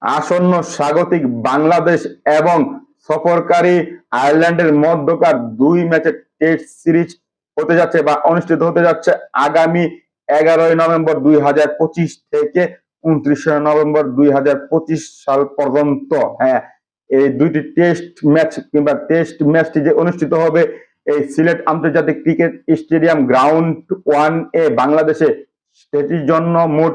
আসন্ন স্বাগতিক বাংলাদেশ এবং সফরকারী আয়ারল্যান্ডের মধ্যকার 2 ম্যাচের টেস্ট সিরিজ হতে যাচ্ছে বা অনুষ্ঠিত হতে যাচ্ছে আগামী 11 নভেম্বর 2025 থেকে 29 নভেম্বর 2025 সাল পর্যন্ত। হ্যাঁ, এই দুইটি টেস্ট ম্যাচ কিংবা টেস্ট ম্যাচটি যে অনুষ্ঠিত হবে এই সিলেট আন্তর্জাতিক ক্রিকেট স্টেডিয়াম গ্রাউন্ড 1-এ বাংলাদেশে, সেটির জন্য মোট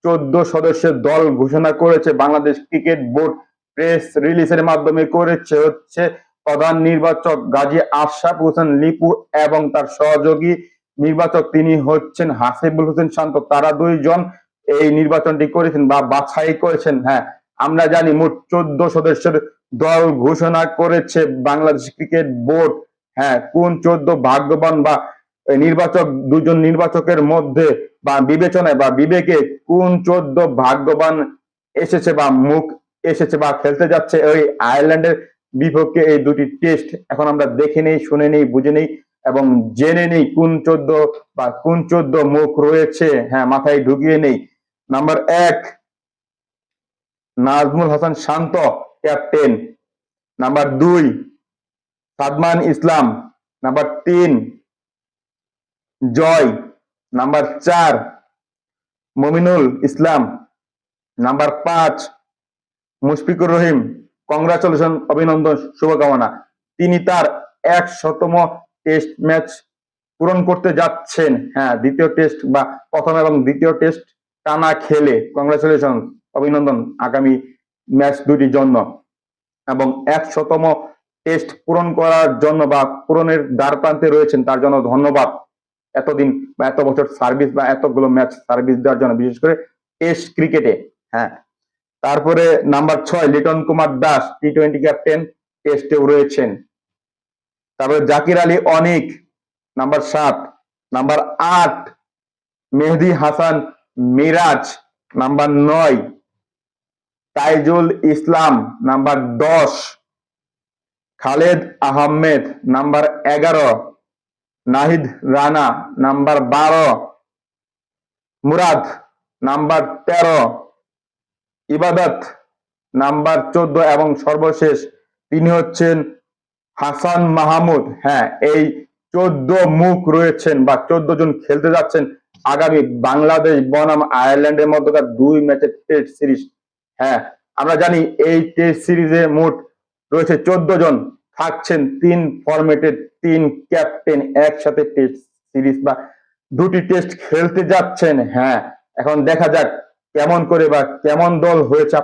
14 সদস্যের দল ঘোষণা করেছে বাংলাদেশ ক্রিকেট বোর্ড। প্রেস রিলিজের মাধ্যমে করেছে হচ্ছে প্রধান নির্বাচক গাজী আশরাফ হোসেন লিপু এবং তার সহযোগী নির্বাচক তিনি হচ্ছেন হাসিবুল হোসেন শান্ত। তারা দুইজন এই নির্বাচনটি করেছেন বা বাছাই করেছেন। হ্যাঁ, আমরা জানি মোট 14 সদস্যের দল ঘোষণা করেছে বাংলাদেশ ক্রিকেট বোর্ড। হ্যাঁ, কোন 14 ভাগ্যবান বা নির্বাচক, দুজন নির্বাচকের মধ্যে বা বিবেচনায় বা বিবেকে কোন 14 ভাগ্যবান এসেছে বা মুখ এসেছে বা খেলতে যাচ্ছে ওই আয়ারল্যান্ডের বিপক্ষে এই দুটি টেস্ট, এখন আমরা দেখে নেই, শুনে নেই, বুঝে নেই এবং জেনে নেই কোন 14 বা কোন 14 মুখ রয়েছে। হ্যাঁ, মাথায় ঢুকিয়ে নেই। নাম্বার 1 নাজমুল হাসান শান্ত, ক্যাপ্টেন। নাম্বার 2 সাদমান ইসলাম। নাম্বার 3 জয়। নাম্বার 4 মমিনুল ইসলাম। নাম্বার 5 মুশফিকুর রহিম। কংগ্রাচুলেশন, অভিনন্দন, শুভকামনা। তিনি তার 100তম টেস্ট ম্যাচ পূরণ করতে যাচ্ছেন। হ্যাঁ, দ্বিতীয় টেস্ট বা প্রথম এবং দ্বিতীয় টেস্ট টানা খেলে কংগ্রাচুলেশন, অভিনন্দন আগামী ম্যাচ দুটির জন্য। এবং 100তম টেস্ট পূরণ করার জন্য বা পূরণের দ্বার প্রান্তে রয়েছেন, তার জন্য ধন্যবাদ। এতদিন বা এত বছর সার্ভিস বা এতগুলো ম্যাচ সার্ভিস দেওয়ার জন্য, বিশেষ করে টেস্ট ক্রিকেটে। হ্যাঁ, তারপরে নাম্বার 6 লিটন কুমার দাস, টি-20 ক্যাপ্টেন, টেস্টেও রয়েছেন। তারপরে Zakir Ali Anik, number 7। Number 8 Mehedi Hasan Miraz, number 9 Taijul Islam, number 10 Khaled Ahmed, number 11 Nahid Rana, number 12 Murad, number 13 Ebadot, number 14 এবং সর্বশেষ তিনি হচ্ছেন হাসান মাহমুদ। হ্যাঁ, এই 14 মুখ রয়েছেন বা 14 জন খেলতে যাচ্ছেন আগামী বাংলাদেশ বনাম আয়ারল্যান্ডের মধ্যকার 2 ম্যাচের টেস্ট সিরিজ। হ্যাঁ, আমরা জানি এই টেস্ট সিরিজে মোট রয়েছে 14 জন, থাকছেন 3 ফরম্যাটের 3 ক্যাপ্টেন একসাথে টেস্ট সিরিজ বা দুটি টেস্ট খেলতে যাচ্ছেন। হ্যাঁ, এখন দেখা যাক কেমন করে বা কেমন দল হয়েছে